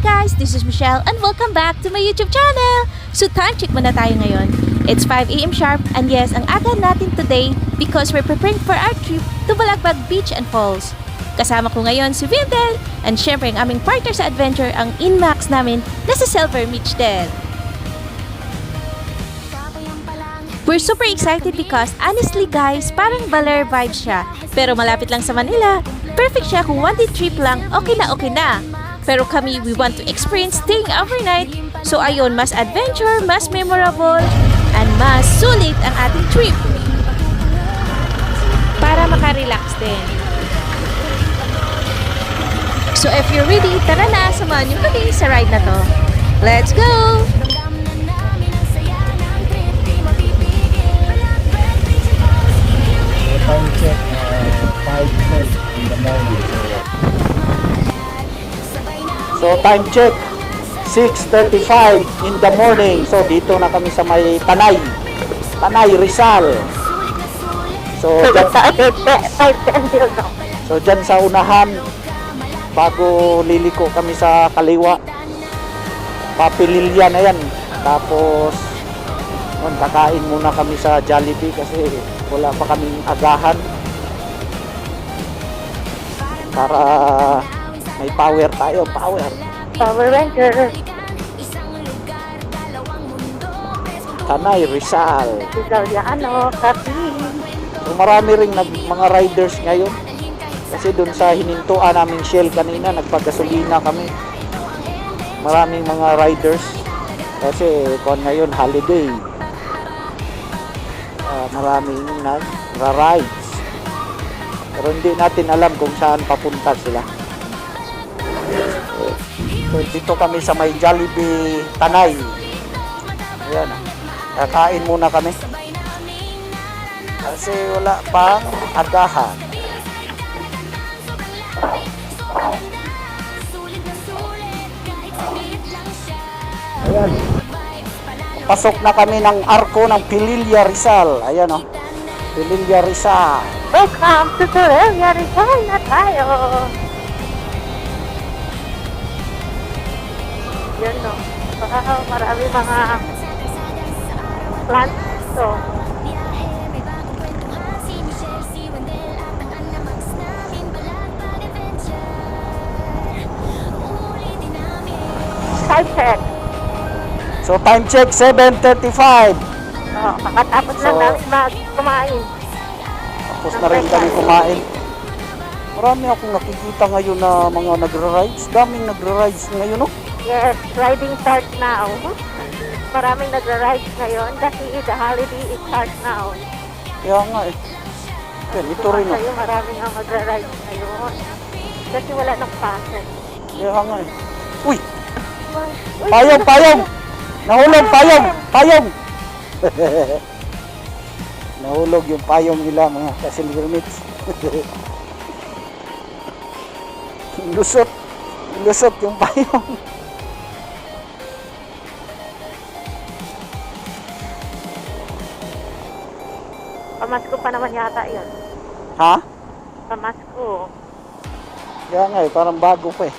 guys, this is Michelle and welcome back to my YouTube channel! So time check muna tayo ngayon. It's 5 AM sharp and yes, ang aga natin today because we're preparing for our trip to Balagbag Beach and Falls. Kasama ko ngayon si Vindel and syempre ang aming partner sa adventure ang Inmax namin na si Silver Mitch din. We're super excited because honestly guys, parang Baler vibes siya. Pero malapit lang sa Manila. Perfect siya kung one day trip lang, okay na. Pero kami, we want to experience staying overnight. So ayun, mas adventure, mas memorable, and mas sulit ang ating trip. Para makarelax din. So if you're ready, tara na, samahan niyo kami sa ride na to. Let's go! Time check, 5:30 in the morning. So time check, 6:35 in the morning. So dito na kami sa may Tanay, Rizal. So dyan sa unahan, bago liliko kami sa kaliwa, Papililya na yan. Tapos kakain muna kami sa Jollibee kasi wala pa kaming agahan para may power tayo, Power Ranger. Tanay, Rizal. So marami ring mga riders ngayon kasi dun sa hinintuan namin Shell kanina, nagpagasolina kami. Maraming mga riders kasi kung ngayon holiday, maraming nagra-rides. Pero hindi natin alam kung saan papunta sila. So dito kami sa may Jollibee Tanay. Ayan, kakain muna kami kasi wala pang agahan. Ayan, pasok na kami ng arko ng Pililya, Rizal. Ayan o, Pililya, Rizal. Welcome to Pililya, Rizal na tayo. Yan o, marami mga plants ito. Time check. So time check, 7:35. Kakatapos lang namin kumain. Tapos na rin kami kumain. Marami akong nakikita ngayon na mga nagra-rides. Daming nagra-rides ngayon, no? Yes, riding starts now. Maraming nagra-rides ngayon kasi the holiday is start now. Kaya nga eh. Yan, ito rin, no? Maraming ang magra-rides ngayon. Kasi wala nang pasok. Kaya nga eh. Uy! Payong! Nahulog, payong! Nahulog yung payong nila, mga ka-Silver Mitch. Lusot yung payong. Pamasko pa naman yata yun. Ha? Pamasko. Kaya nga eh, parang bago pa eh.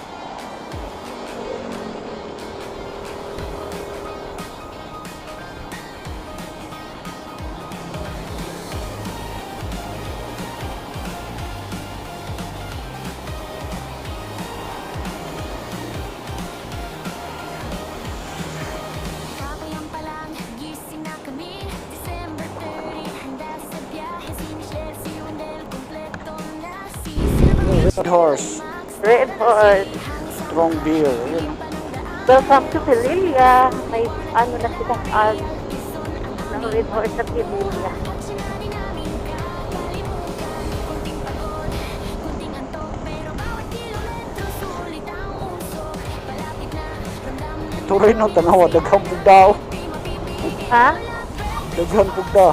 Red Horse. Strong beer. Ayun. Welcome to Pililya. May ano na sila ng Red Horse sa Pililya. Ito rin ang tanawa, daghang pugdaw. Ha? Daghang pugdaw.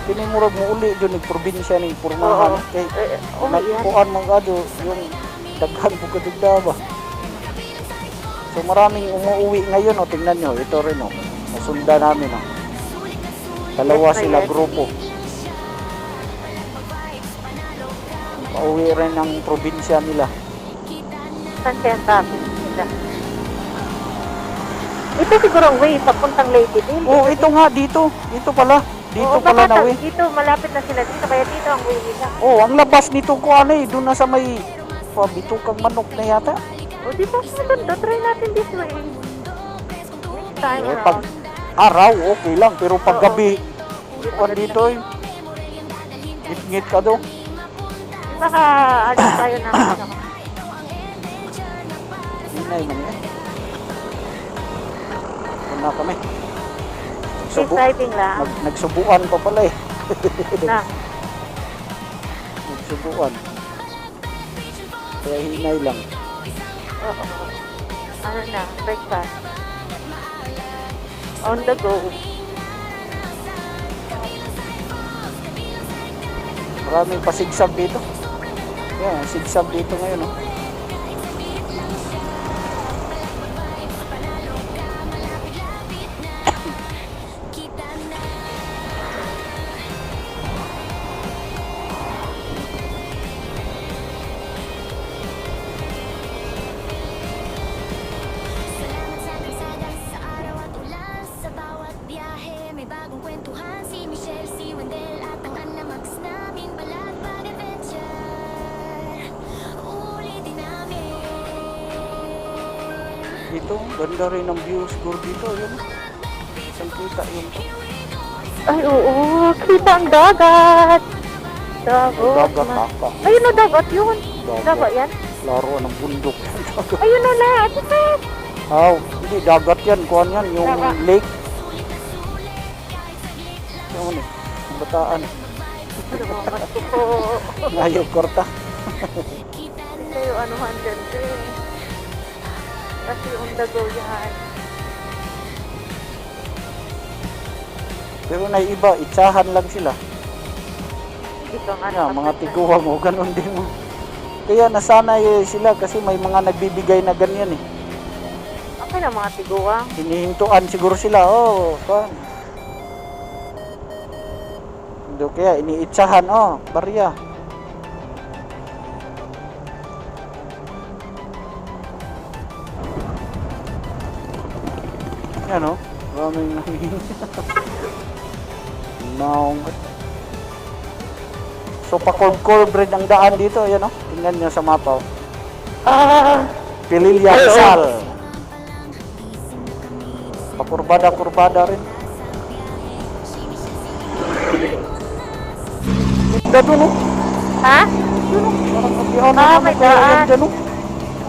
Tinimurag mo uli dyan, nagprobinsya ng Purmahan. Kay nagpuan mga ado, yung daghang pugdaw ba. So maraming umuwi ngayon, o tingnan nyo, ito rin o. Nasunda namin o. Dalawa sila grupo. Pauwi rin ng probinsya nila. Saan kaya sabi? sila. Ito siguro ang way papuntang Lakeville. Oh, ito nga dito. Dito pala. Dito Oo, pala baka na way. dito, malapit na sila dito, kaya dito ang way nila. Oh, ang labas nito ko ano eh, doon na sa may bitukang manok na yata. O, di ba maganda? Try natin this way. Next time Eh, pag around. araw, okay lang. Pero pag Oo. gabi, dito eh. Ngit-ngit ka doon. Baka alis tayo na. Hinay man yan. Ito na kami. Safe driving lang. Nagsubuan pa pala eh. Na. Nagsubuan. Kaya hinay lang. Oo. Ano na, breakfast. On the go. Maraming pasigsab dito. Yan, sigsab dito ngayon. Oh. Salamat sa kalsada, sa araw at ulan. Sa bawat biyahe, may bagong kwentuhan. Si Michelle, si Wendell at ang anamags namin balagbag adventure. Ulitin namin. Dito, ganda rin ang view siguro dito. Yun. Saan kita yun to? Ay, oo. Kita ang dagat. Dagat. Dagat haka. Ayun na, dagat yun. Dagat. Dagat yan. Laro ng bundok. Ayun na na. Ito. Oh, hindi dagat yan. Kuhan yan. Yung Dagat. lake. Yung eh. Ang bataan. Ano mo, matuko. Ngayon, korta. Ito yung anuhan dyan, eh. Kasi on the go yan. Pero na iba, itsahan lang sila. Ito nga. Yeah, mga tiguang o ganun din mo. Kaya nasanay sila kasi may mga nagbibigay na ganyan eh. Okay na mga tiguang. Hinihintuan siguro sila. Oh, kan. Do kaya iniitsahan barya. Yan oh. Maraming Now, so pa-curve rin ang daan dito, yan oh. Tingnan nyo sa mapa. Pililya Rizal. Pakurbada-kurbada rin. Ganda dun oh. Ha? Yun oh. Parang kabihan May daan. dyan oh.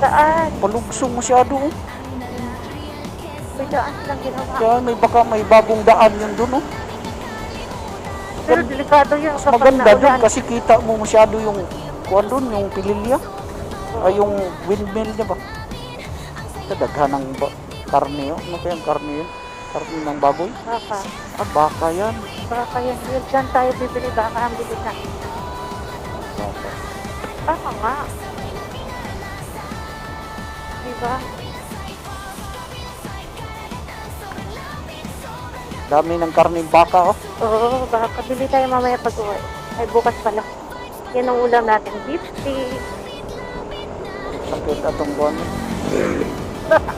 Daan. Palugsong masyado oh. May daan silang ginawa. Kaya may bagong daan yun dun oh. Pero delikado yun Mas kapag maganda dun naulan. kasi kita mo masyado yung kuwan dun, yung pililya. Ay yung windmill niya ba? Daghan ng karne oh. Ano kayang karne yun? Karne ng baboy? Baka. Baka yan. Baka yan. Yun, dyan tayo bibili. Baka ang bibili na. Baka. Baka nga. Diba? Dami ng karne baka oh. Oo, baka bili tayo mamaya pag uwi. Ay, bukas pala. Yan ang ulam natin. Beef steak. Sakit atong buwan.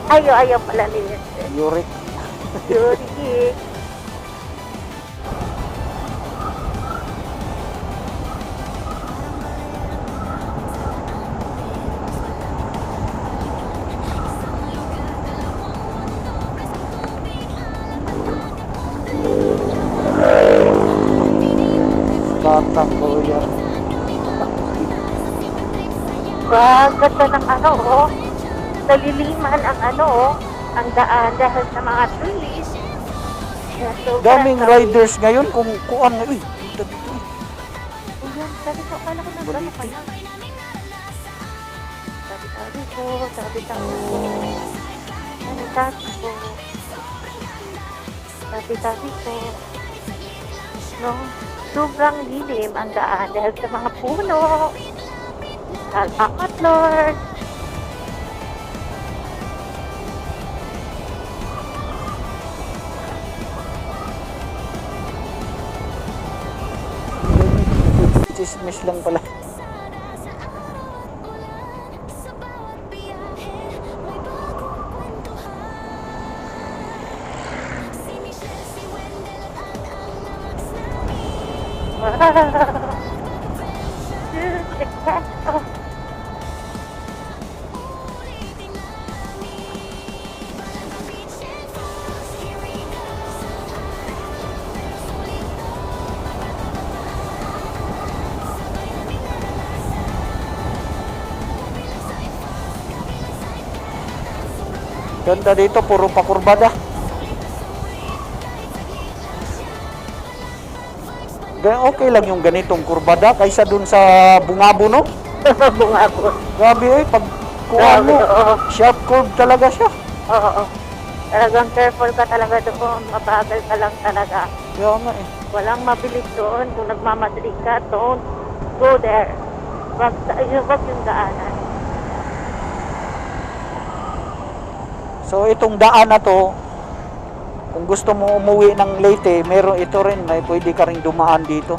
Ayaw pala nila. Uric. Sorry. Batang kuya. Ganda ng oh. Naliliman ang ang daan dahil sa mga trees. Yan, so Daming ganda. riders ngayon kung kuan na uy. Dito dito. Ayan, sabi ko, akala ko nagano ka na. Sabi ko. Sabi ko. No, sobrang lilim ang daan dahil sa mga puno. Salamat, Lord. Chismis lang pala. Sa bawat biyahe, may Oh. Ganda dito, puro pakurbada. Okay lang yung ganitong kurbada kaysa dun sa Bungabo, no? Bungabon. Grabe pag kuha mo, Oo. sharp curve talaga siya. Oo. Talagang careful ka talaga doon. Mabagal ka lang talaga. Kaya nga eh. Walang mabilis doon. Kung nagmamadali ka, don't go there. Wag yung daanan. So itong daan na to, kung gusto mo umuwi ng Leyte, meron ito rin, may pwede ka rin dumaan dito.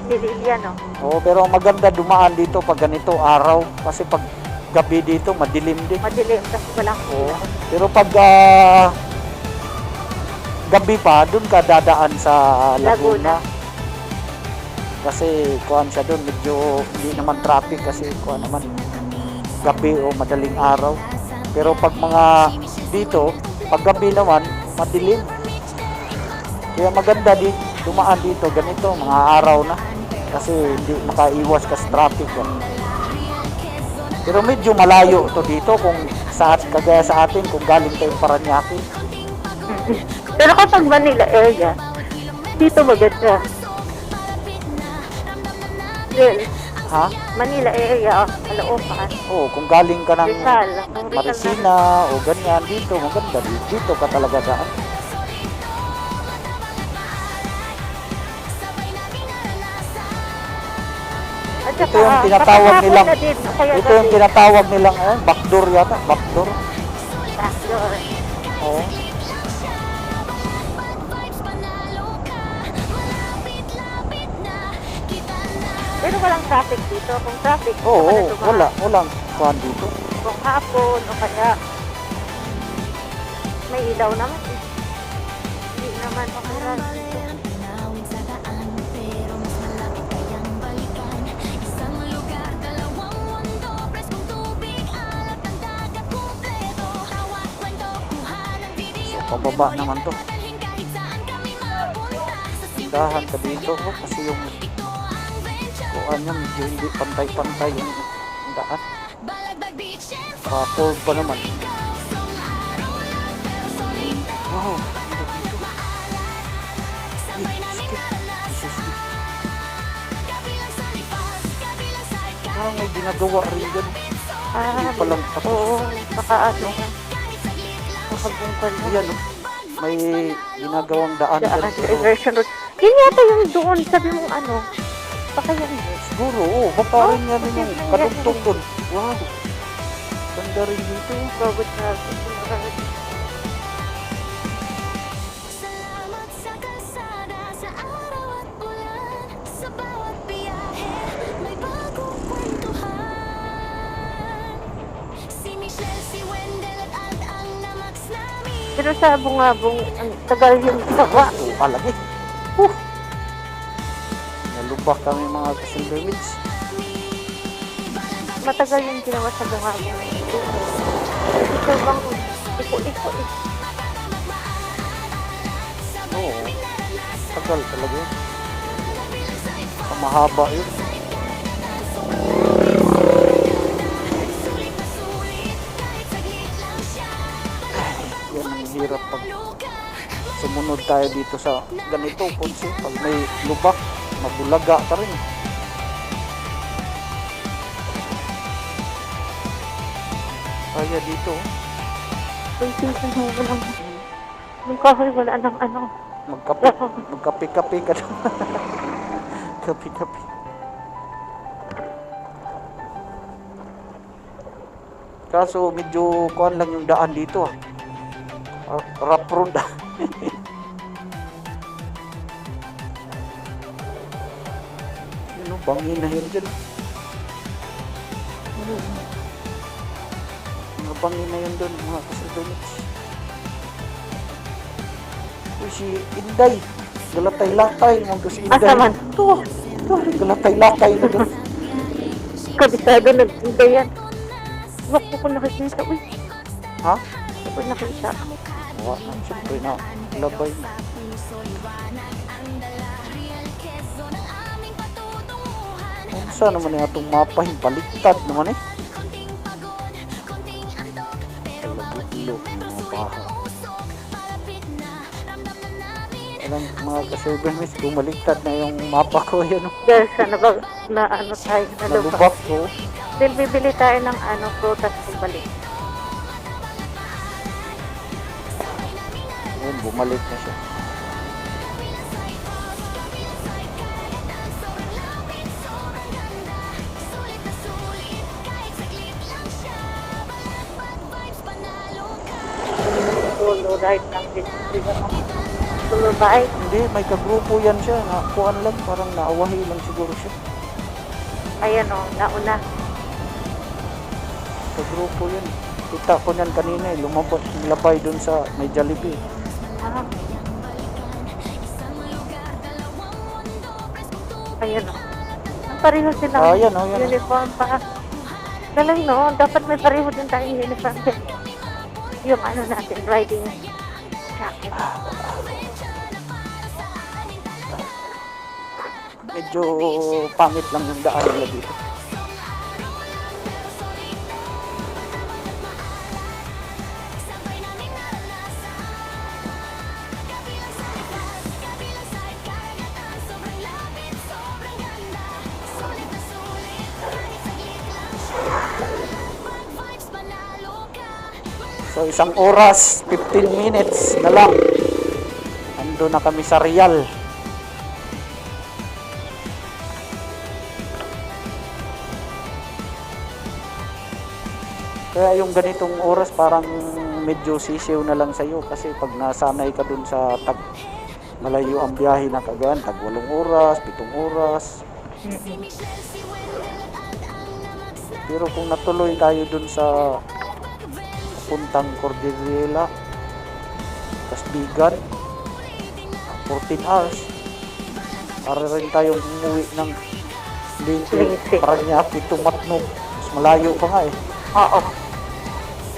Lilian, no? Oo, pero maganda dumaan dito pag ganito araw kasi pag gabi dito madilim din. Madilim kasi walang Oo. Pero pag gabi pa, doon ka dadaan sa Laguna. Kasi kuhan siya doon, medyo hindi naman traffic kasi kuhan naman gabi o madaling araw. Pero pag mga dito, pag gabi naman, madilim. Kaya maganda dumaan dito, ganito, mga araw na. Kasi hindi makaiwas ka sa traffic. Pero medyo malayo to dito kung kagaya sa atin, kung galing tayong Paranaque. Pero kapag Manila area, dito maganda. Well, Ha? Manila area, Caloocan, Oo, kung galing ka ng Rizal. Kung Rizal Marikina o ganyan, dito maganda. Dito ka talaga daan. At Ito yung tinatawag kapag nilang, hapon na din, kaya ito yung gabi. tinatawag nilang, backdoor yata, backdoor. Backdoor. Oo. Pero walang traffic dito. Kung traffic, Oo, saka na dumaan. walang kuhan dito. Kung hapon o kaya may ilaw naman eh. Hindi naman pakiran dito. So, pababa naman to. Dahan ka dito kasi yung kuhan niya medyo hindi pantay-pantay yung daan. Curve pa naman. Wow, ganda dito. Skip. Parang may ginagawa rin dyan. Hindi pa lang tapos. Oo, saka ano. Nakabungkal na. Ayan, may ginagawang daan Daan, dyan. diversion road. Yun yata yung doon, sabi mong ano. Baka yan eh. Siguro, baka rin yan yung kadugtong doon. Wow, ganda rin dito. Gagod na. Salamat sa kalsada, sa araw at ulan. Sa bawat biyahe, may bagong kwentuhan. Si Michelle, si Wendell at ang namax namin. Pero sa bungabong, ang tagal yung gawa. Palagi. Nalubak kami mga kasilbewits. Matagal yung ginawa sa bungabong. Ito bang iko-iko eh. Oo, tagal talaga yun. Mahaba yun. Yan ang hirap pag sumunod tayo dito sa ganito kasi pag may lubak, mabulaga ka rin. Kaya dito, Uy, pinsan mo walang... Yung kahoy wala ng ano. magkape-kape ka daw. Kape-kape. Kaso medyo kuhan lang yung daan dito ah. Rough road ah. Ano, bangin na yun dyan. Mga bangin na yun doon, mga kasilbonits. Uy, si Inday. galatay-latay mo si Inday. Asa man? Ito, galatay-latay na doon. Kabisado nagtinda yan. Wak ko nakikita. Uy, Ha? ako nakita. Wala na, siyempre na, labay na. Saan naman yung atong mapa, baliktad naman eh. Lagit-log, mga baha. Alam, mga ka-service, bumaliktad na yung mapa ko, yan o. Dahil sa na ano tayo, nalubak. Nalubak ko. Then bibili tayo ng ano, prutas balik. Ayun, bumalik na siya. Solo ride ng solo ride. Hindi, may kagrupo yan siya. Nakuhaan lang, parang naawahi lang siguro siya. Ayan o, nauna. Kagrupo yan. Kita ko niyan kanina eh, lumabay dun sa may Jollibee. Ah. Ayan o. Ang pareho silang Ayan o, yan o. uniform pa. Galing no, dapat may pareho din tayong uniform. Yung ano natin, riding jacket. Medyo pangit lang yung daan nila dito. So isang oras, 15 minutes na lang. Ando na kami sa Real. Kaya yung ganitong oras parang medyo sisiw na lang sa'yo kasi pag nasanay ka dun sa malayo ang biyahe na kagan, tag 8 oras, 7 oras. Pero kung natuloy tayo dun sa puntang Cordillera, Kasbigan, 14 hours, para rin tayong umuwi ng Leyte, Parañaque, Tumatnog. Mas malayo pa nga eh. Oo.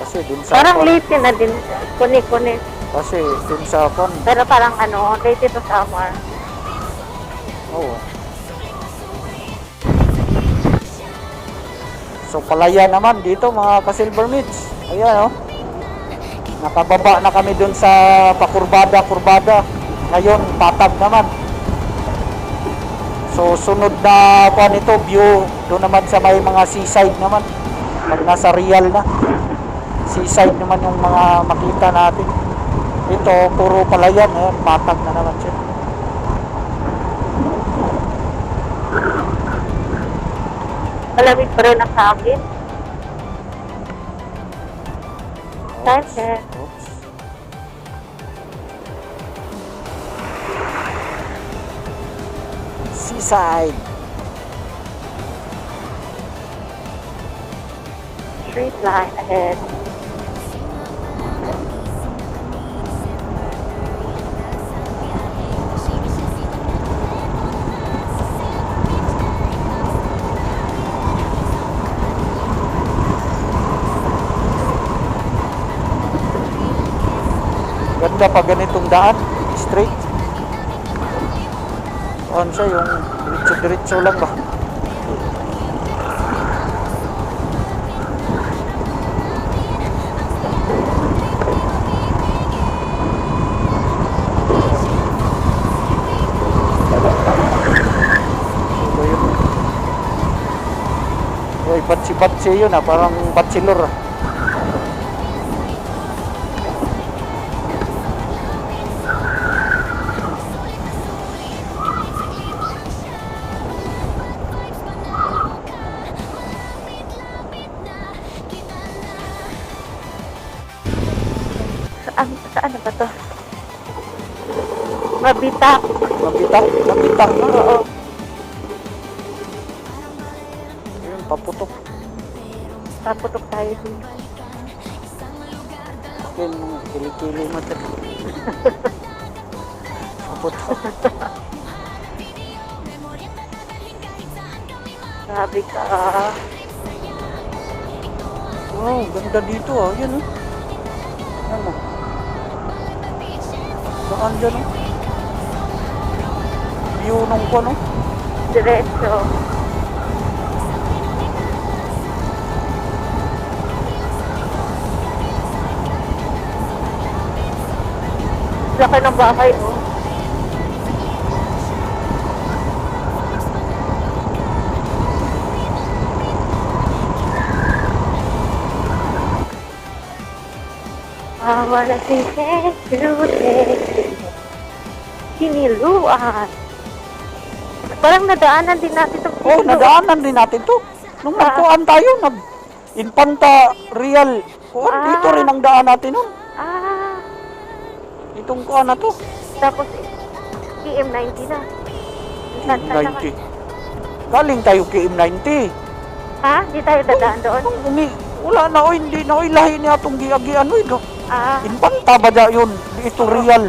Kasi dun sa Parang late na din. Kuni-kuni. Kasi dun sa Pero parang ano, late to summer. oo. So palaya naman dito mga ka-Silver Meats. Ayan oh. Nakababa na kami dun sa pakurbada. Ngayon patag naman. So sunod na ito view doon naman sa may mga seaside naman. Pag nasa Real na. Seaside naman yung mga makita natin. Ito puro palayan, ayan, patag na naman siya. Malamig pa rin ang sa akin. Time check. Oops. Seaside. Straight line ahead. Ganda pa ganitong daan, straight. On siya yung diretso lang ba? Ito yun. Uy, batsi-batsi yun ah, parang bachelor ah. Saan na ba to? Mabitak. Mabitak na. Oo. Ayun, paputok. Paputok tayo dun. Akin, kili-kili mo ito. po to. Grabe ka. Wow, ganda dito ah. Yan oh. Yan oh. Saan dyan oh? View nung ko no? Diretso. Laki ng bahay, oh. I wanna say thank you. Hiniluan. Parang nadaanan din natin ito. Oh, nadaanan din natin to. Nung nagkuhan tayo, Infanta Real. Kuhan, dito rin ang daan natin nun. Ah, Itong kuhan na to. tapos KM90 na. Santa na 90. Galing tayo kay M90. Ha? Di tayo dadaan doon? Wala na o, hindi na o, ilahi niya itong giagian o. Ah, Infanta ba dyan yun? Ito Real.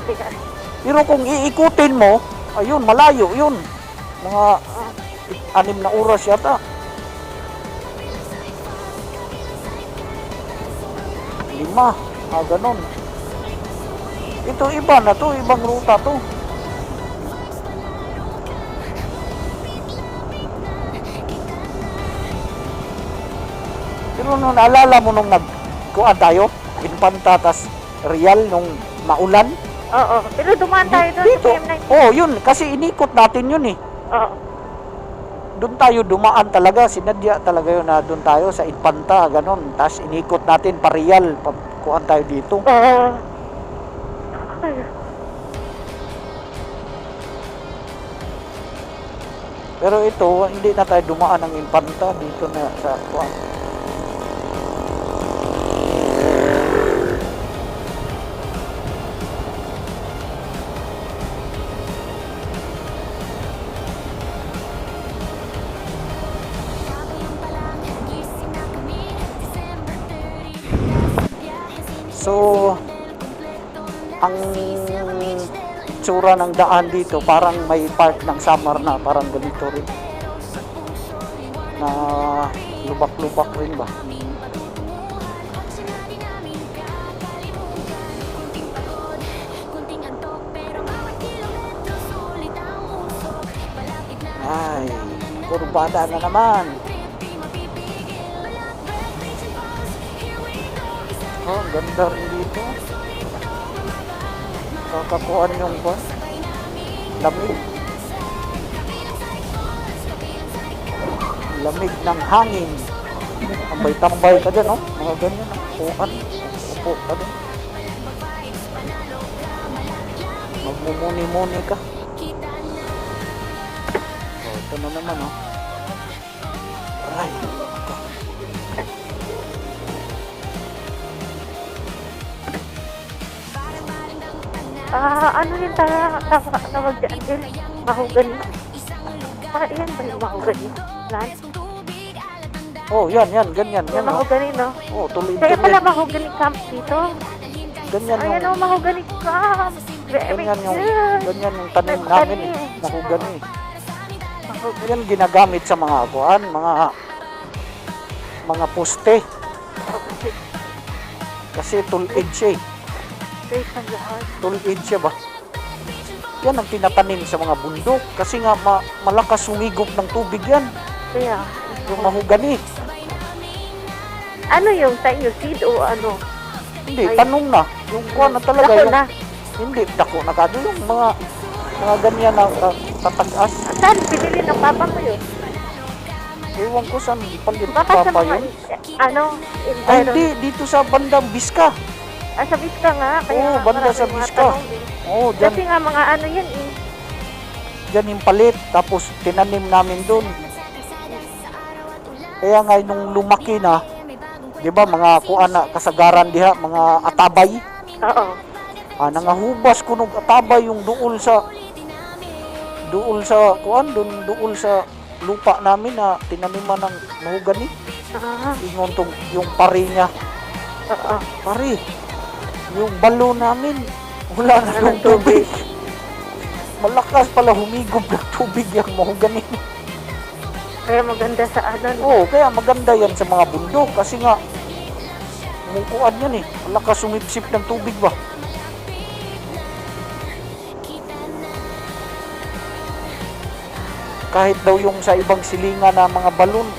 tiga. Pero kung iikutin mo, ayun, malayo yun. Mga 6 na oras yata. 5, ganon. Ito iba na to, ibang ruta to. Pero nung naalala mo nung nagkuhan tayo, Infanta tas Real nung maulan. Oo, pero dumaan tayo doon Dito, sa KM90. oh yun, kasi inikot natin yun eh. Oo. Doon tayo dumaan talaga, sinadya talaga yun na doon tayo sa Infanta, ganon. Tapos inikot natin pa Real, pagkuhan tayo dito. Oo. Ay, Pero ito, hindi na tayo dumaan ng Infanta dito na sa kuhan. So, ang tsura ng daan dito parang may part ng summer na, parang ganito rin. Na lubak-lubak rin ba? Ay, kurbada na naman. Oh, ang ganda rin dito. Kakakuan yung buwan. Lamig. Lamig ng hangin. Tambay-tambay ka dyan, oh. Mga ganyan, oh. Kuhan. Upo ka dyan. Magmumuni-muni ka. Oh, ito na naman, oh. Aray. ano yun tawag dyan din? Mahogany. Yan ba yung mahogany? Plant? Oh, yan, ganyan. Yung Yan, oh. mahogany, no? Oh, tuloy Kaya din pala yan. mahogany camp dito. Ganyan Ayan yung, o, mahogany camp. Very ganyan yung tanim May namin, tanim. eh. Mahogany. Yan ginagamit sa mga kuan, mga poste. Kasi tulid siya eh. Great ang lahat. Tulid siya ba? Yan ang tinatanim sa mga bundok. Kasi nga malakas sumigop ng tubig yan. Kaya, Yung mahogany. ano yung sa inyo? Seed o ano? Hindi, Ay. tanong na. Yung kuan na talaga. Dako Yung, na. Hindi, dako na kado. Yung mga ganyan na tatagas. Saan? Pinili ng papa mo yun? Ewan ko saan palit Baka sa pa mga, yun. Ay, hindi. Dito sa bandang Biska. Sa Vizca nga. Kaya Oo, nga banda marami sa mga Vizca. tanong din. Oo, Kasi dyan, nga mga ano yan eh. dyan yung palit. Tapos tinanim namin doon. Kaya nga nung lumaki na, di ba mga kuan na kasagaran diha, mga atabay. Oo. Nangahubas ko ng atabay yung duol sa kuan, duol sa lupa namin na tinaniman ng mahogany. Ingon tong yung pari niya. Oo. Pari, yung balo namin, wala na ng tubig. Malakas pala humigop ng tubig yung mahogani. Kaya maganda sa ano. No? Oo, kaya maganda yan sa mga bundok kasi nga umukuan yan eh. Malakas sumipsip ng tubig ba? Kahit daw yung sa ibang silingan na mga balon,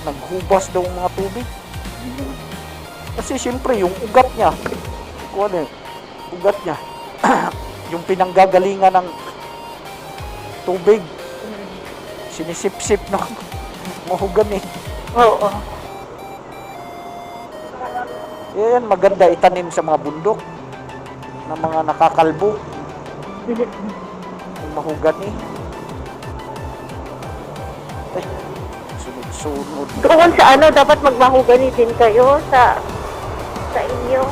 naghubas daw ang mga tubig. Kasi siyempre yung ugat niya, kung ano yun, ugat niya, yung pinanggagalingan ng tubig, sinisip-sip ng mahogani. Oo. Yan, maganda itanim sa mga bundok ng mga nakakalbo, yung mahogani. Ay, sunod-sunod. Doon sa ano, dapat magmahugani din kayo sa inyo.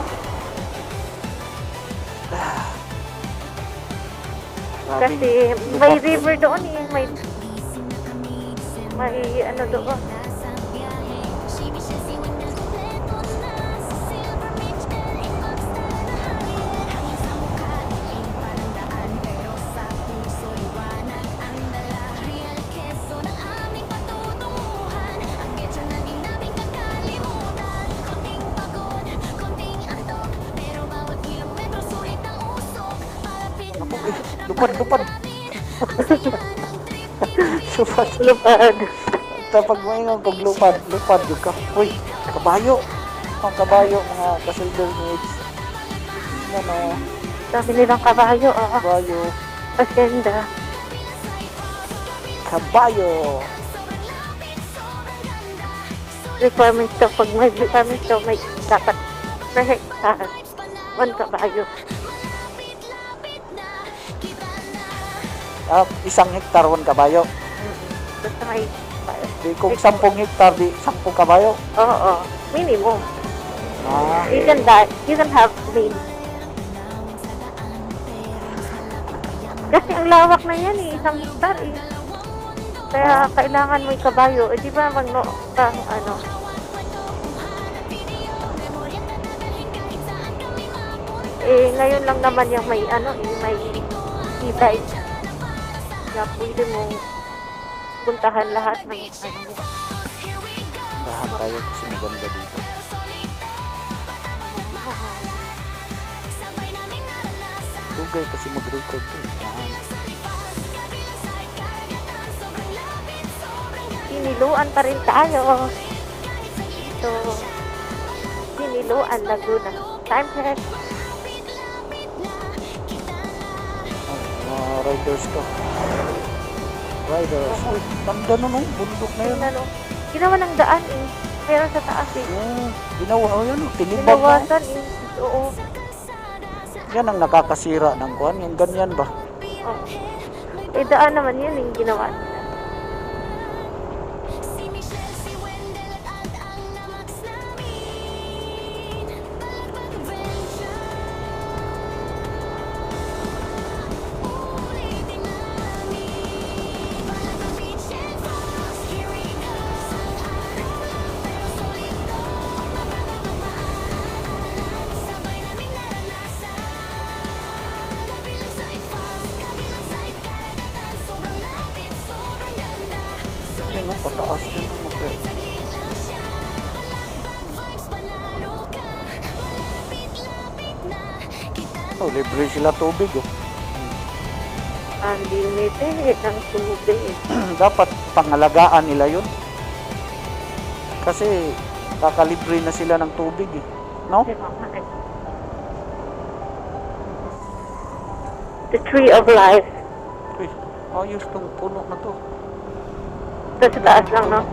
Kasi may river doon eh. May ano doon. Lupad. Lupad. Lupad. Tapag maingon pag lupad yung ka. Uy, kabayo. Mga kabayo, mga ka-silver mates. Ano, Sabi nilang kabayo, kabayo. Pasenda. Kabayo. Requirements daw, pag may requirements daw, may dapat per hectare. 1 kabayo. Isang hektar, 1 kabayo. Basta may Di kung 10 hektar, di 10 kabayo. oo, minimum. Ah, You can have main. Kasi ang lawak na yan eh, 1 hektar eh. Kaya kailangan mo yung kabayo. Eh di ba ano. Eh ngayon lang naman yung may may e-bike. Na pwede mong puntahan lahat ng lahat tayo kasi maganda dito. Tugay kasi mag-record to. Siniluan pa rin tayo. So, Siniluan, Laguna. Time check. Mga riders to. Riders. Uy, ganda naman. Bundok na yun. Ginawa ng daan eh. Pero sa taas eh. Ginawa. Oh, yan. Tinibag na. Ginawasan eh. Oo. Yan ang nakakasira ng kuhan. Yung ganyan ba? Oh. Eh daan naman yun yung ginawa nila. Yan ang pataas din ang mga. Oh, libre sila tubig oh. Unlimited ng tubig. Dapat pangalagaan nila yun. Kasi kakalibre na sila ng tubig eh. No? The tree of life. Uy, ayos tong puno na to. Ito sa taas lang, no?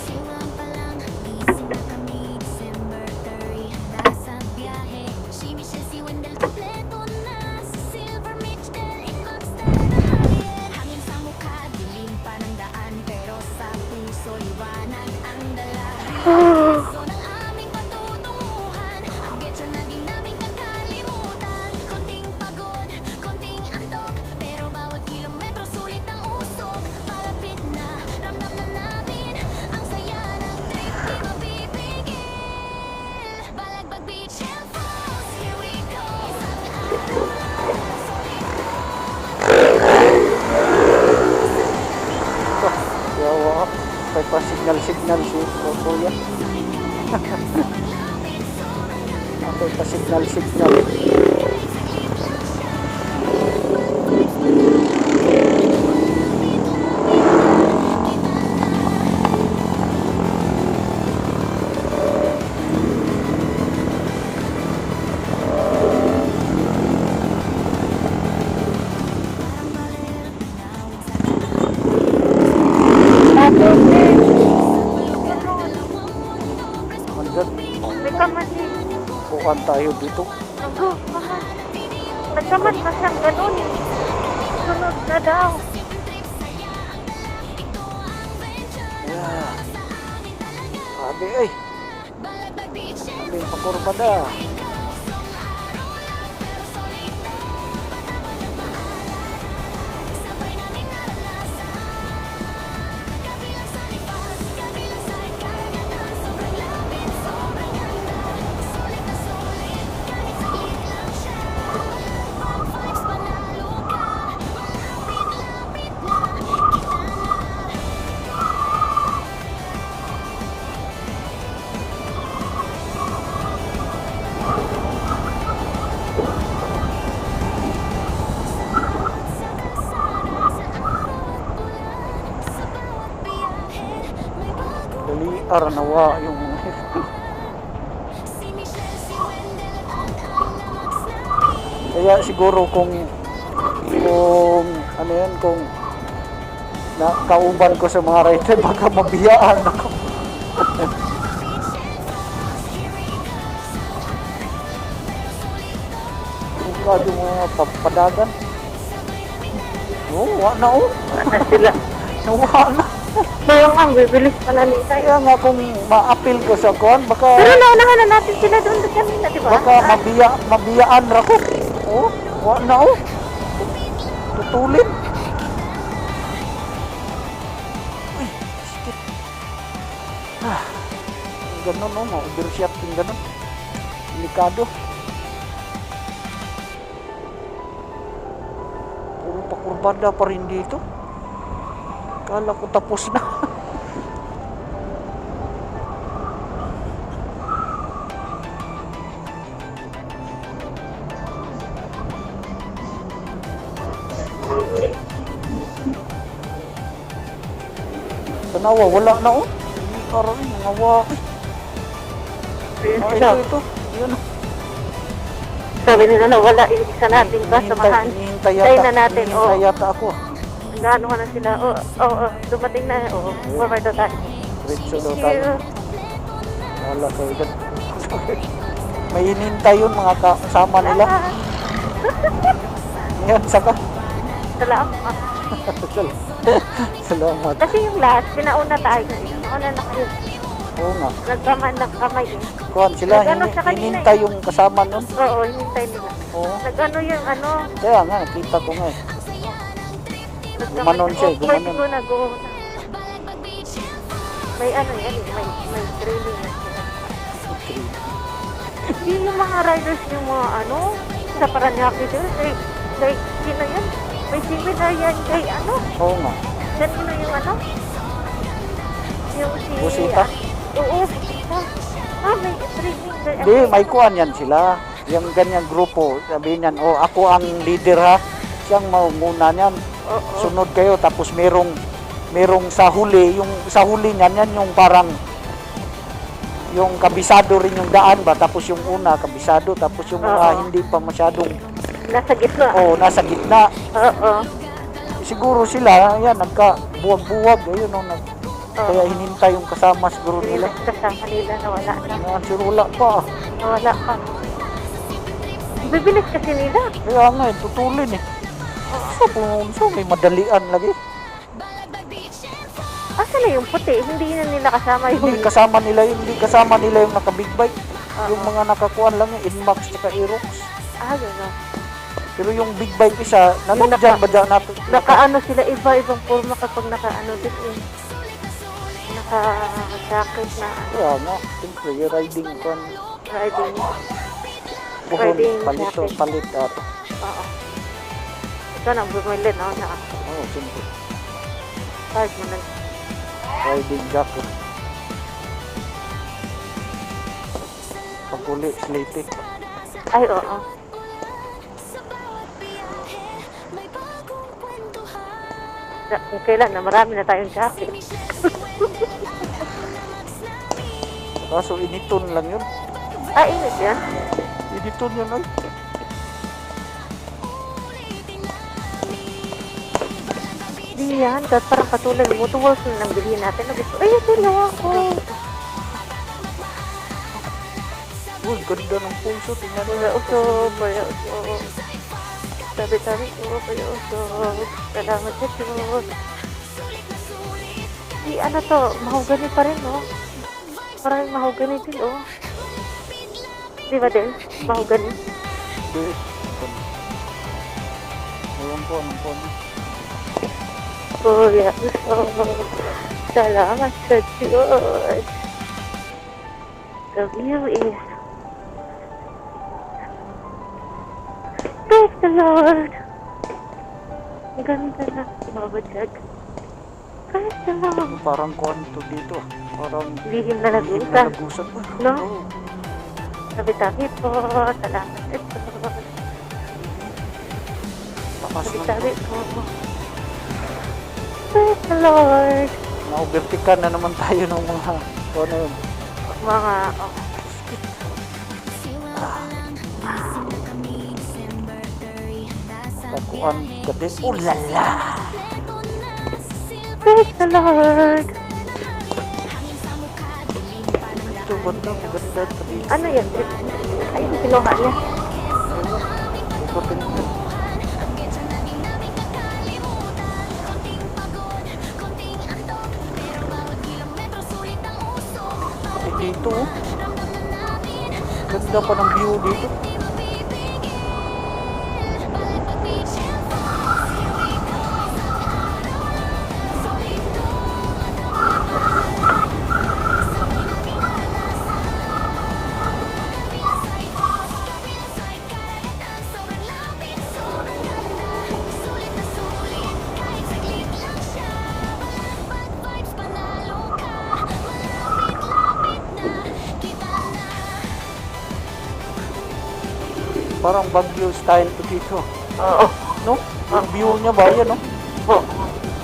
Silang pa lang, gising na kami, December 30, handa sa biyahe. Si Michelle, si Wendell, kompleto na. Si Silver, Mitch, Del, Ingox, Hangin sa mukha, dilim pa ng daan, pero sa puso, liwanag ang dala. So ng aming patutunguhan, ang getyo naging Napay pa signal si Kuya. Napay pa signal. Hanggang May kamali. bukan tayo dito. Nago, mahal. Nagkaman pa siyang ganun. Sunod na daw. Yeah. Sabi ay. Sabi pakurbada. Daliar nawa yung kaya siguro kung ano yan, kung nakauban ko sa mga rider baka mabiyaan ako. Bukado yung mga padagan. Wa na Sila. Nawa na. Kaya nga, bibilis pala nila. Kaya nga kung ma-appeal ko sa kuan, baka Pero naunahan na natin sila doon sa kanina, di ba? baka mabiyaan ra ko. Wa na tutulin. Uy, sikit. Ganun ma-overshot yung ganun. Delikado. Puro pakurbada pa rin dito. Kala ko tapos na. Tanawa, wala na Parang nangawa. Ito. Yun. Sabi nila na wala yung isa nating kasamahan. Tayo na natin. Hinihintay yata ako. Gaano na sila. Dumating na. Forward na tayo. Diretso daw Thank tayo. you. Wala kayo dyan. May hinihintay yun mga kasama nila. Yan, saka. Salamat. Salamat. Kasi yung last, pinauna tayo. Nauna na kayo. Oo nga. Nagkaman ng kamay eh. Kuhan sila, Nag-ano sa kanina hinihintay yung kasama nun. Oo, hinintay nila. Oo. Nag-ano yung ano. Kaya nga, nakita ko nga eh. Gumanon siya, gumanon. Pwede ko nag-uuna. May ano yan, may training na sila. Hindi yung mga riders yung mga ano, sa Paranaque doon. Like, sino yan? May seminar yan kay ano. Oo nga. Sino yung ano? Yung si... Busita? Oo, Busita. May training. Hindi, may kuhan yan sila. Yung ganyang grupo, sabihin yan, ako ang leader ha. Siyang maumuna niyan. Oo. Sunod kayo, tapos merong sa huli, yung sa huli niyan, yan yung parang yung kabisado rin yung daan ba, tapos yung una kabisado, tapos yung mga Oo. hindi pa masyadong Nasa gitna. nasa gitna. Oo. Siguro sila, yan, nagka-buwag-buwag, ayun, kaya hinintay yung kasama siguro Hindi nila. kasama nila na wala na. Sirula pa. Wala pa. Bibilis kasi nila. Kaya nga, tutulin eh. So, may madalian lagi. Asa na yung puti? Hindi na nila kasama yung... Hindi kasama nila yung naka-big bike. Yung mga nakakuan lang yung Inmax at Aerox. Yun na. Pero yung big bike isa, nandiyan ba dyan natin? Nakaano sila, iba-ibang forma kapag nakaano din eh. Naka-jacket na ano, Kaya nga, siyempre, yung riding kan. riding. Buhon, Riding jacket. palit ato. Oo. Ito na, bumili na ako na ako. Oo, siyempre. Charge mo na. riding jacket. Pag uli, slate. Ay, oo. Kung kailan na marami na tayong jacket. Kaso initon lang yun. Ah, init yan. Initon yun ay. Di yan. Kahit parang katulad mo, tuwals na nang bilhin natin. Gusto, ay, ginawa ko. Uy, ganda ng pulso. Tingnan mo. Paya usog, paya usog. Tabi-tabi ko, paya usog. Salamat sa Diyos. Di, ano to, mahogany pa rin, no? Parang mahogany din, oh. Di ba din? Mahogany. Hindi. Ewan ko, anong po. Paya usog. Salamat sa Diyos. The view is... Praise the Lord! Ang ganda na. Mabadjag. Praise the Lord! Parang kuhan to dito. Parang Lihim na lihim lagusa. na lagusan pa. No? Oo. Tabi-tabi po. Salamat sa Diyos. Takas lang Tabi-tabi to. po. Praise the Lord! Na-overtikan na naman tayo ng mga ano yun. Mga... Oh. Kakuan ka din. Oh lala! Praise the Lord! Ito ganda, maganda. Ano yan? Ay, kinuha niya. Ito tingnan. Dito oh. Ganda pa ng view dito. Parang Baguio style to dito. Oo. No? Yung view niya ba yan, no? Oo.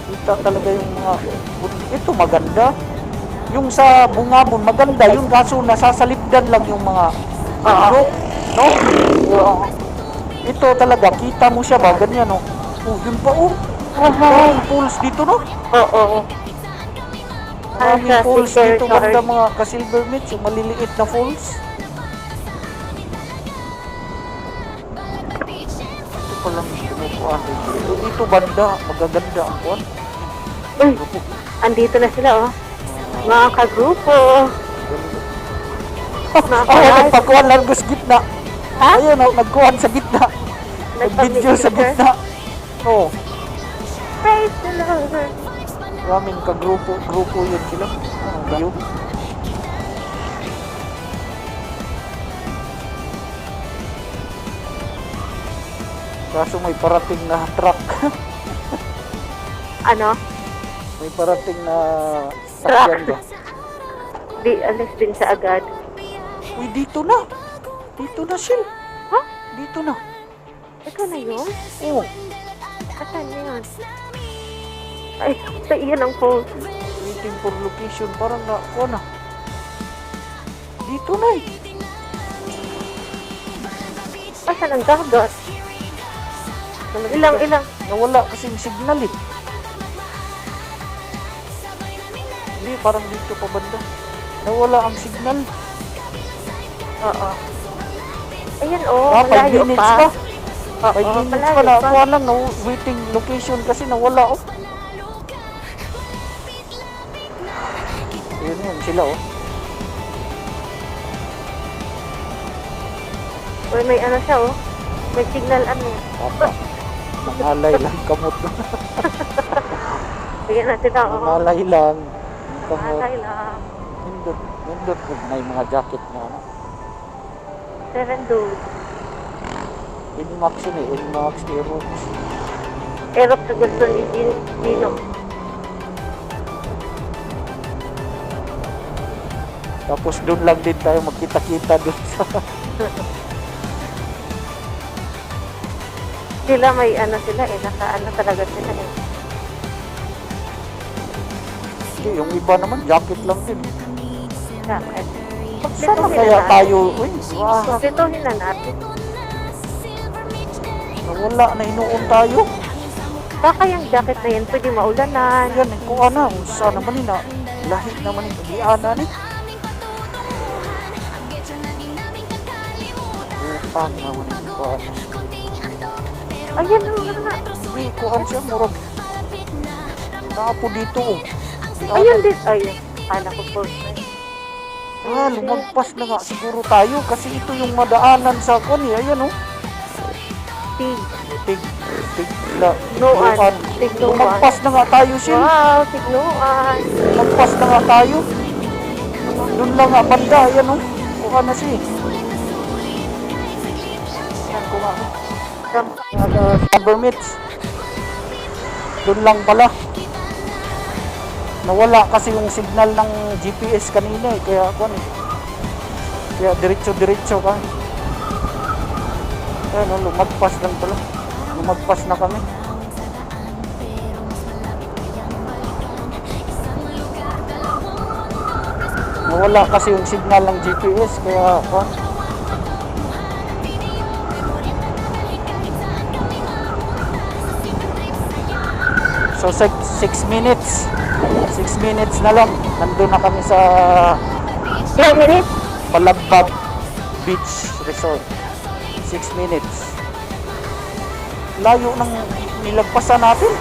Kita talaga yung mga... Ito maganda. Yung sa Bungabon, maganda. Yung kaso nasasalipdan lang yung mga... no? Oo. Ito talaga, kita mo siya ba? Ganyan, no? Oh, yun pa, oh. Maraming pools dito, no? Oo. Maraming pools Silver dito. Shore. Banda mga ka-silver meats, yung maliliit na falls. Palang kinukuha dito banda, magaganda ang kuhan. Uy, andito na sila, oh. Mga kagrupo. Nagpakuhan lang sa gitna. Ayun, nagkuhan sa gitna. Nag-video sa gitna. Oh, Praise the Lord. maraming grupo yun sila. View. Kaso may parating na truck. Ano? May parating na sakyan ba? Di, alis din sa agad. Uy, dito na. Dito na siya. Ha? Dito na. Ito na yun? Oh, Asan na yun? Ay, sa iyan ang phone. waiting for location. Parang na, na. Dito na eh. Asan ang dagat? Ilang. Nawala kasing signal eh. Hindi, parang dito pa banda. Nawala ang signal. Oo. Ayan, oh. 5 Malayo minutes pa. pa. 5 minutes pa malayo na. pa. Kuha lang, no, waiting location kasi nawala oh. Yun, sila oh. Uy, may ano siya, oh. May signal, ano. Papa. Nangalay lang kamot. Bigyan natin na, oh. Nangalay lang. Kamot. Malay lang. Nindot na yung mga jacket na ano. 7 dudes. Inmax yun eh. Inmax, Aerox. Erok sa gusto ni Dino. Tapos doon lang din tayo magkita-kita doon sa Sila may ano sila eh, naka ano talaga sila eh. yung iba naman jacket lang din. Jacket. Sana kaya tayo, uy, wow, Kompletuhin na natin. nawala na inuon tayo. Baka yung jacket na yan, pwede maulanan. Yan, kung ano, unsa naman na, lahi naman yung kagiana ni. Utang naman yung kuhan. Ayan na. Hindi, kuhan siya, murag. Naapo dito, oh. Ayun din. Ayun. Kala ko first time. Lumagpas na nga siguro tayo kasi ito yung madaanan sa kuhan eh. Ayan, oh. Pig. Tignuan. Tignuan. Lumagpas na nga tayo, Shin. Wow, tignuan. Lumagpas na nga tayo. Doon lang nga banda, ayan, oh. Kuha na siya. Ayan, kuha na. Number meets. Doon lang pala. Nawala kasi yung signal ng GPS kanina eh. Kaya ako kaya diretso-diretso ka. Ayan, oh, lumagpas lang pala. Lumagpas na kami. Nawala kasi yung signal ng GPS. Kaya ako so 6 minutes 6 minutes na lang nandun na kami sa Ilang minutes? Balagbag Beach Resort. 6 minutes. Layo ng nilagpasan natin.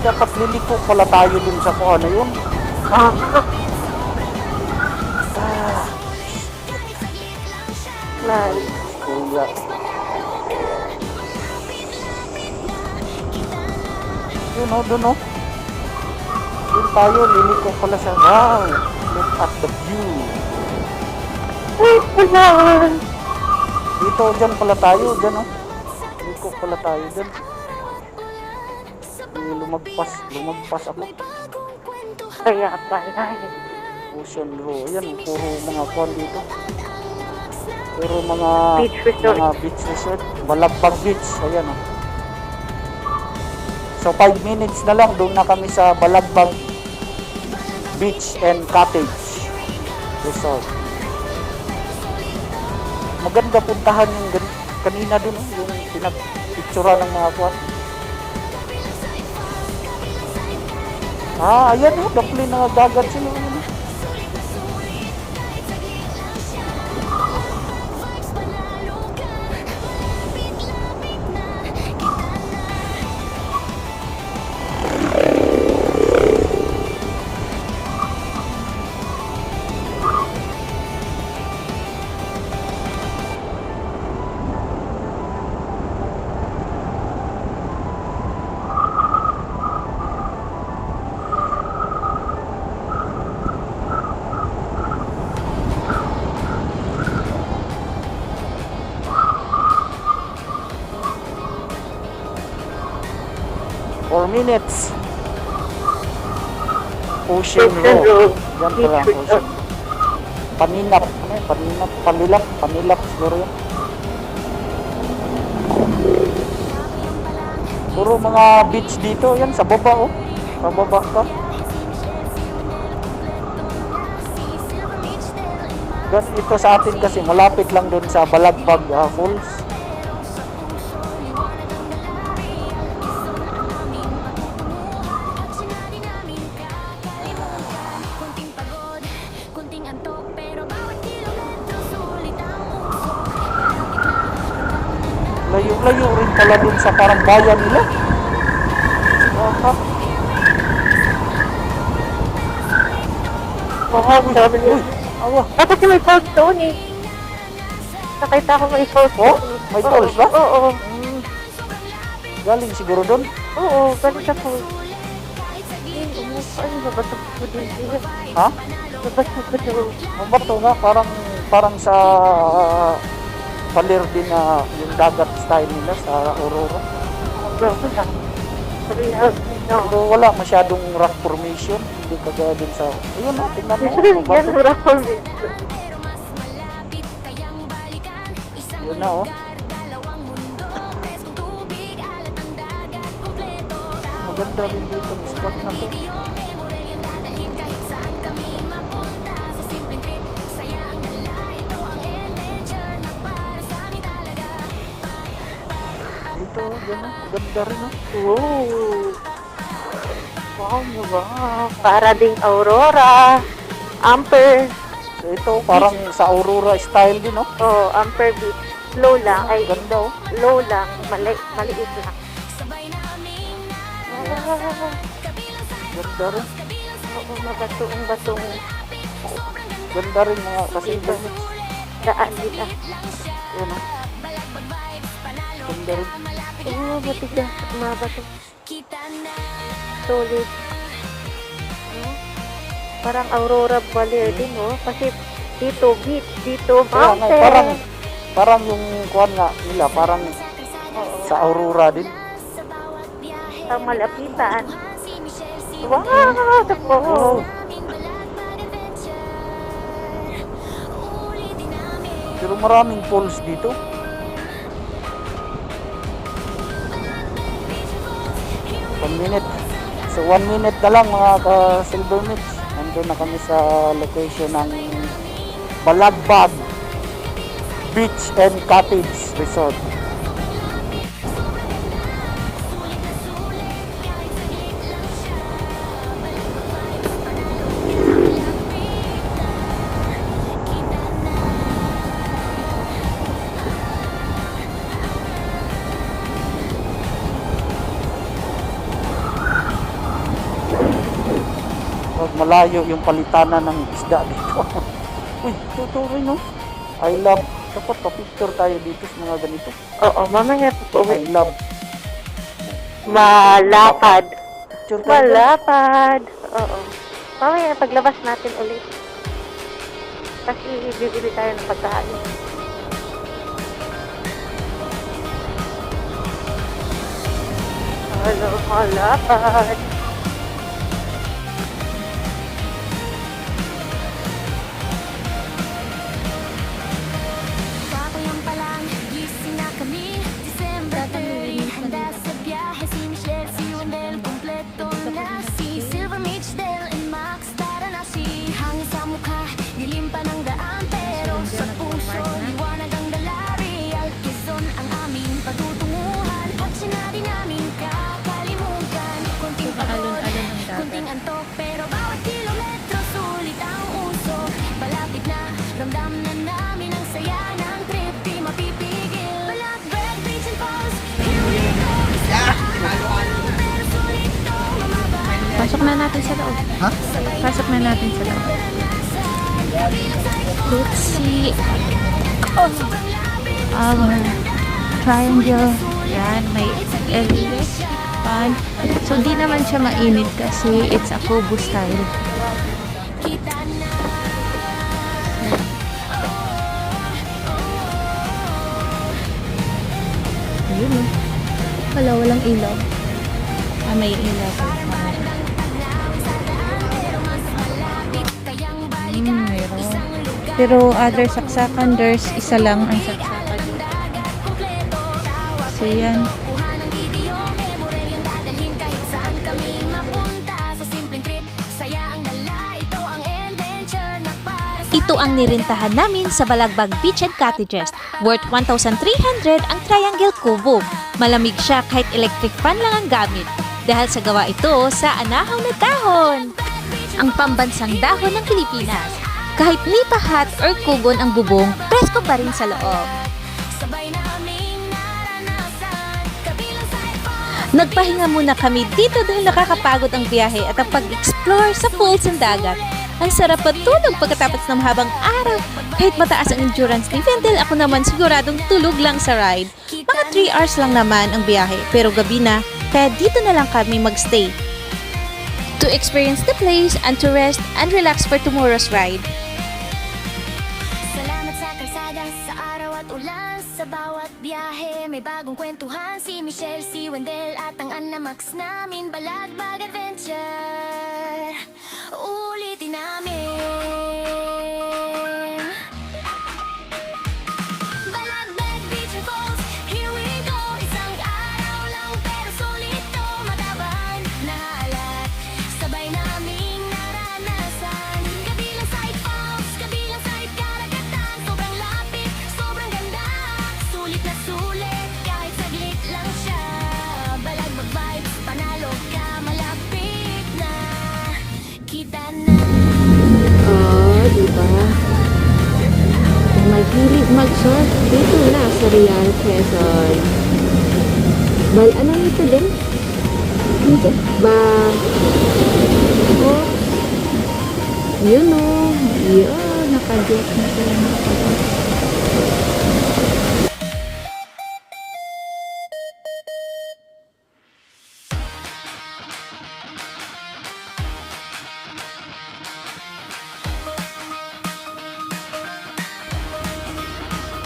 Dapat liliko pala tayo dun sa kung ano yun. Kuya. Yun o, dun o. Dun tayo, liliko pala siya. Wow! Look at the view. Dito, dyan pala tayo. Dyan o. Liliko pala tayo dyan. Lumagpas ako. Kaya pala. Ocean Row. Ayan, puro mga kwan dito. Puro mga Beach resort. Mga beach resort. Balagbag Beach. Ayan o. So 5 minutes na lang doon na kami sa Balagbag Beach and Cottage Resort. Maganda puntahan yung kanina doon, yung pinag-pictura ng mga kwan. Ayan o, daplin na dagat sila. Minutes. Ocean Row. Yan pala, Ocean. Paninap. Ano yun? Paninap. Panilap siguro yun. Puro mga beach dito. Yan, sa baba oh. Sa baba pa. Ito sa atin kasi malapit lang doon sa Balagbag Falls. Layo-layo rin pala dun sa parang bayan nila. Sabi niya. Awa. Kasi may falls doon eh. Nakita ko may falls Oh, doon. may falls ba? Oo. Galing siguro dun. Oo, galing sa falls. Ano ba bato ko din? Ha? Bato ko doon. Ang bato nga, parang sa palir din na yung dagat style nila sa Aurora. Grabe lang. Sabi na, No. Pero wala masyadong rock formation. Hindi kagaya din sa... Ayun o, tingnan mo. Yan, Bato. mura formation. Yun na oh. Maganda rin dito ang spot na to. Dito, yan oh. Ganda rin oh. Wow. Wow, wow. Para ding Aurora. Amper. So ito, parang sa Aurora style din oh. Oh, Amper Beach. Low lang. Ay, Ganda oh. low lang. Maliit lang. Ganda rin. Oo, mabatong-batong Ganda rin mga kasilver mix. daan dito. Yun oh. Ganda rin. Oo, matigas. Mabato. Solid. Parang Aurora Baler din, oh. Kasi dito beach, dito Kaya nga, mountain. parang yung kuhan nga nila, parang sa Aurora din. Ang malapitan. Wow! Tapo! Wow. Pero maraming falls dito. One minute. So 1 minute na lang mga ka-Silver Mix. Nandun na kami sa location ng Balagbag Beach and Cottage Resort. Wag malayo yung palitanan ng isda dito. Uy, totoo rin no? I love. Dapat pa-picture tayo dito sa mga ganito. Oo, mamaya po. I love. Malapad. Picture tayo. Malapad. Oo. Mamaya paglabas natin ulit. Kasi bibili tayo ng pagkain. Hello, malapad. Papayang pa lang, gising na kami. December 30, handa sa biyahe. Si Michelle, si Wendell, kompleto na. Si Silver, Mitch, Del, and Max, tara na. Si hangin sa mukha, dilim pa ng daan. Pero sa puso, liwanag ang dala. Real Quezon ang aming patutunguhan. At sinabi namin kakalimutan. Konting pagod, konting antok. Pero bawat kilometro, sulit ang usok. Palapit na, ramdam na namin ang saya ng trip. Di mapipigil. Balagbag, Beach and Falls, here we go. Pero sulit to, mamabay. Pasok na natin sa loob. Ha? Pasok na natin sa loob. Let's see. Oh. Our triangle. Yan, may electric fan. So, di naman siya mainit kasi it's a Kubo style. Kita na. Ayun oh. Wala, walang ilaw. Ah, may ilaw. Meron. Pero other saksakan, there's isa lang ang saksakan. So, yan. Ito ang nirintahan namin sa Balagbag Beach and Cottages. Worth 1,300 ang Triangle Kubo. Malamig siya kahit electric fan lang ang gamit. Dahil sa gawa ito sa anahaw na dahon. Ang pambansang dahon ng Pilipinas. Kahit nipa hot or kugon ang bubong, presko pa rin sa loob. Nagpahinga muna kami dito dahil nakakapagod ang biyahe at ang pag-explore sa pools ng dagat. Ang sarap patulog pagkatapos ng mahabang araw. Kahit mataas ang endurance ni Wendell, ako naman siguradong tulog lang sa ride. Mga 3 hours lang naman ang biyahe, pero gabi na, kaya dito na lang kami magstay. To experience the place and to rest and relax for tomorrow's ride. Salamat sa kalsada, sa araw at ulan, sa bawat biyahe may bagong kwentuhan. Si Michelle, si Wendell at ang Anamax namin. Balagbag Adventure, ulitin namin. Balagbag Beach and Falls, here we go. Isang araw lang pero sulit to. Matabang na halat, sabay naming naranasan. Kabilang side falls, kabilang side karagatan. Sobrang lapit, sobrang ganda. Sulit na sulit, kahit saglit lang siya. Balagbag vibes, panalo ka, malapit na. Kita na. Oh, diba? Kung mahilig mag-surf, dito na sa Real Quezon. Ano nito din? Ba? Oh. Yun o. Yun, nakajet na sila.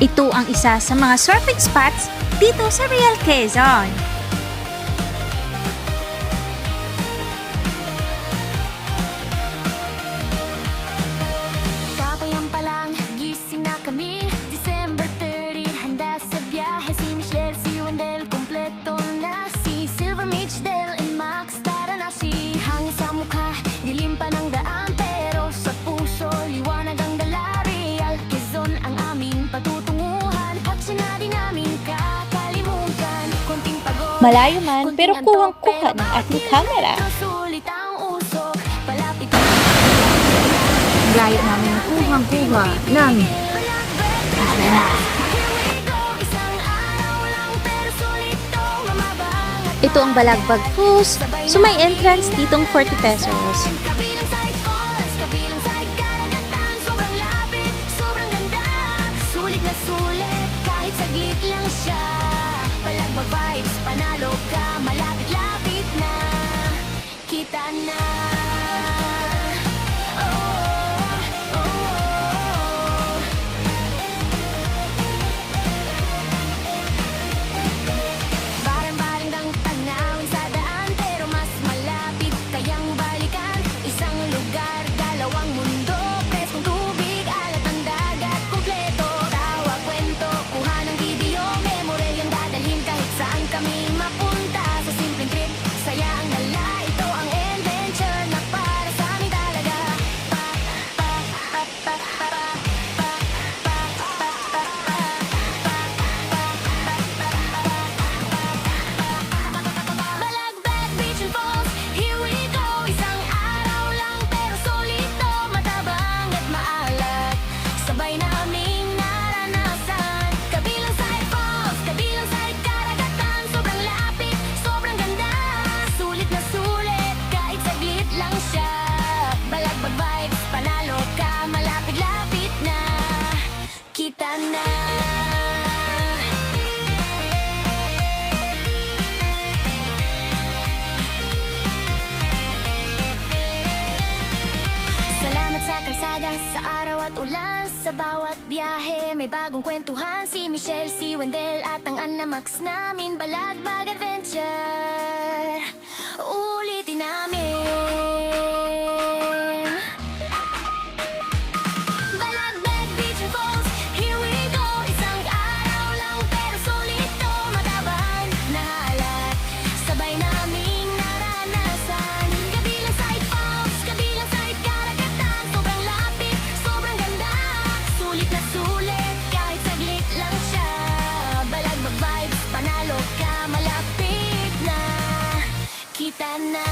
Ito ang isa sa mga surfing spots dito sa Real Quezon. Papayang pa lang, gising na kami. December 30, handa sa biyahe. Si Michelle, si Wendell, kompleto na. Si Silver, Mitch, Del, and Max, tara na. Si hangin sa mukha, dilim pa ng daan. Pero sa puso, liwanag ang dala. Real Quezon ang aming patutunguhan. At sinadi namin kakalimutan. Konting pagod, Malayo man, konting pero antok, kuhang-kuha pero ng ating bakit camera. ito sulit ang usok. Palapit Gaya namin kuhang-kuha ng Ito ang Balagbag Falls. So may entrance ditong 40 pesos. Kabilang side falls, kabilang side karagatan. Sobrang lapit, sobrang ganda. Sulit na sulit, kahit saglit lang siya. Balagbag vibes, panalo ka. Malapit-lapit na, kita na. Oh, oh, oh. Barang-barang ang tanawin sa daan, pero mas malapit kayang balikan. Isang lugar, dalawang mundo. Preskong tubig, alat ang dagat, kumpleto. Tawa, kwento, kuha ng video. Memoryang dadalhin kahit saan kami mapunta. Sa simpleng trip, saya ang dala. Ito ang adventure na para sa amin talaga. Pa, pa, pa, pa, pa, pa, pa, pa, pa, Balagbag Beach and Falls, here we go. Isang araw lang pero solito. Matabang at maalat, sabay naming naranasan. Kabilang side falls, kabilang side karagatan. Sobrang lapit, sobrang ganda. Sulit na sulit, kahit saglit lang siya. Balagbag vibes, panalo ka. Malapit-lapit na, kita na. Salamat sa kalsada, sa araw at ulan. Sa bawat biyahe may bagong kwentuhan. Si Michelle, si Wendell at ang Anamax namin. Balagbag Adventure, ulitin namin. Balagbag Beach and Falls, here we go. Isang araw lang pero sulit to. Matabang na halat, sabay naming naranasan. Kabilang side falls, kabilang side karagatan. Sobrang lapit, sobrang ganda. Sulit na sulit, kahit saglit lang siya. Balagbag vibes, panalo ka. Malapit na, kita na.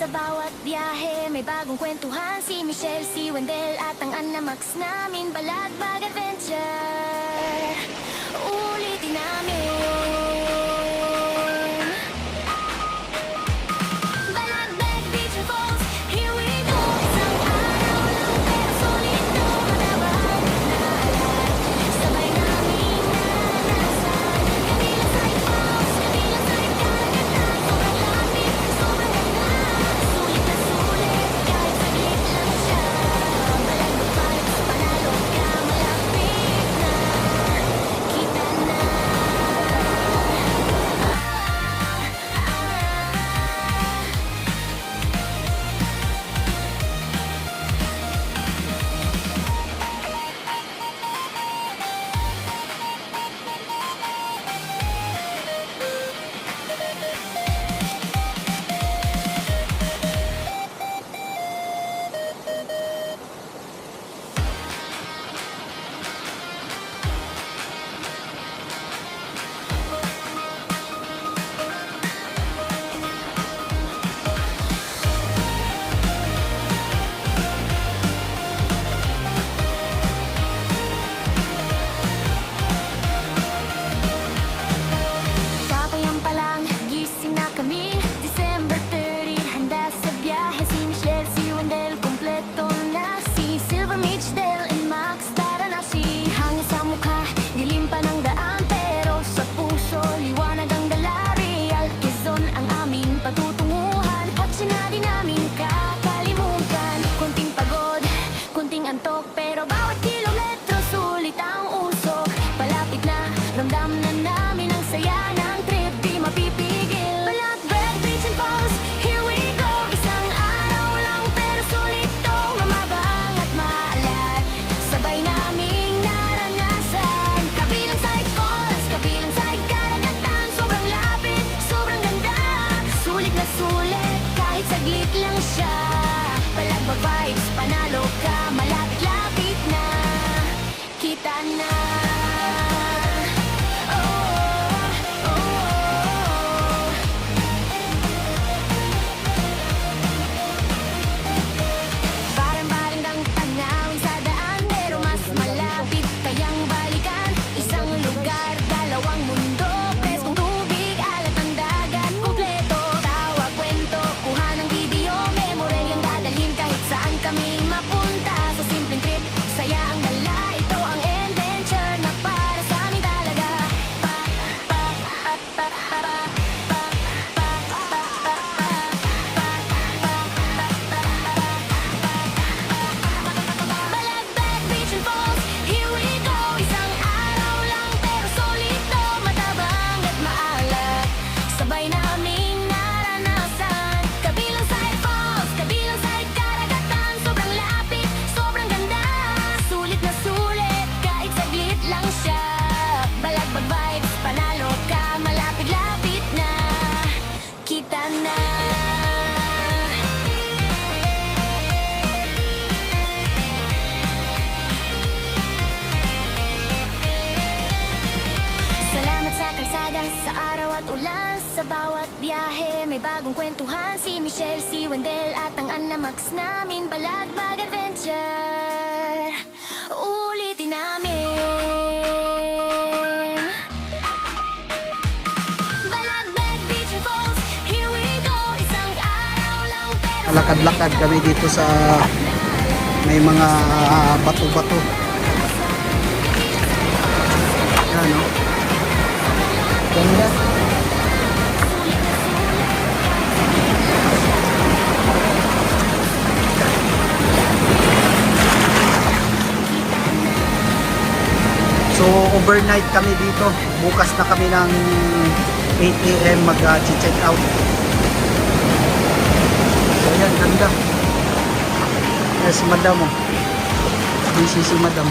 Sa bawat biyahe may bagong kwentuhan. Si Michelle, si Wendell at ang Anamax namin. Balagbag Adventure, ulitin namin. Balagbag Beach and Falls, here we go. Isang araw lang pero sulit to. Matabang na lahat, sabay naming naranasan. Kabilang side falls, kabilang side karagatan. Sobrang lapit, sobrang ganda. Sulit na sulit, kahit saglit lang siya. Balagbag vibes, panalo ka, malapit na. Kita na. Papayan pa lang, gising na kami. December 30, handa sa biyahe. Si Michelle, si Wendell, kompleto na. Si Silver, Mitch, Del, and Max, tara na. Si hangin sa mukha, dilim pa ng daan. Pero sa puso, liwanag ang dala. Real Quezon ang aming patutunguhan. At sinadi namin kakalimutan. Kunting pagod, kunting antok, pero bawat kilometro sulit ang usok. Palapit na, ramdam na namin ang saya ng trip, di mapipigil. Balagbag Beach and Falls, here we go. Isang araw lang pero sulit to. Mamabang at maalat, sabay naming naranasan. Kabilang side falls, kabilang side karagatan. Sobrang lapit, sobrang ganda. Sulit na sulit, kahit saglit lang siya. Balagbag vibes, panalo ka, malapit-lapit na. Kita na. Parang baranggang tanawin sa daan, pero mas malapit kayang balikan. Isang lugar, dalawang mundo. Preskong tubig, alat ng dagat, kumpleto. Tawa, kwento, kuha ng video. Memoryang dadalhin kahit saan kami mapunta. Sa simpleng trip, saya ang dala. Ito ang adventure na para sa amin talaga. Balagbag Beach and Falls, here we go. Isang araw lang pero sulit to. Matabang at maalat, sabay naming naranasan. Kabilang side falls, kabilang side karagatan. Sobrang lapit, sobrang ganda. Sulit na sulit, kahit saglit lang siya. Balagbag vibes, panalo ka, malapit-lapit na. Kita na. Salamat sa kalsada, sa araw at ulan. Sa bawat biyahe may bagong kwentuhan. Si Michelle, si Wendell at ang Anamax namin. Balagbag Adventure, ulitin namin. Balagbag Beach and Falls, here we go. Isang araw lang pero Lakad-lakad kami dito sa may mga bato-bato. Yan, no? Ganda. So overnight kami dito. Bukas na kami ng 8 AM mag-check out. So yan, ganda. Yes, si madam, oh. Busy si madam.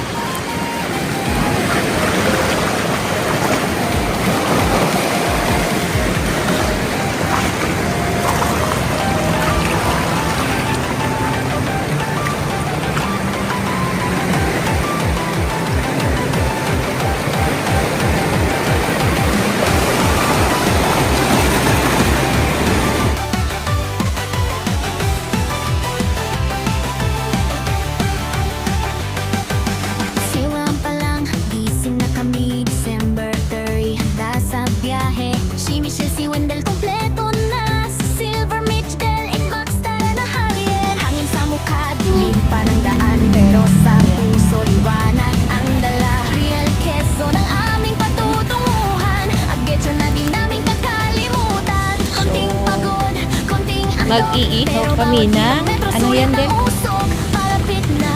Mag-iihaw kami ng, ano yan din?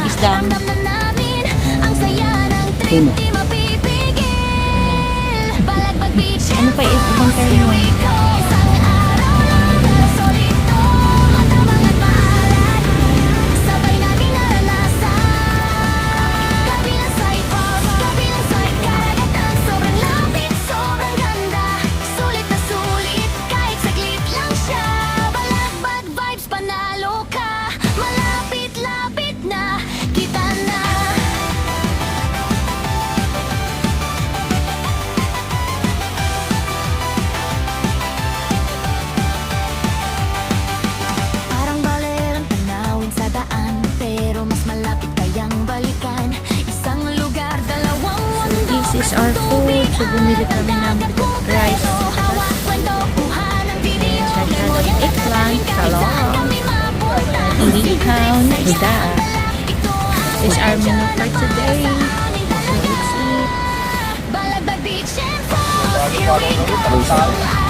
Isdang. Sino? Ano pa ibang termo? Malapit-lapit na kita na. Parang balerang tanawin sa daan, pero mas malapit kayang balikan. Isang lugar, dalawang mundo. This is our food. So, bumili kami ng rice. Sa eggplant, talong, inihaw na isda. This is our menu for today. So, let's eat. Balagbag Beach and Falls, here we go.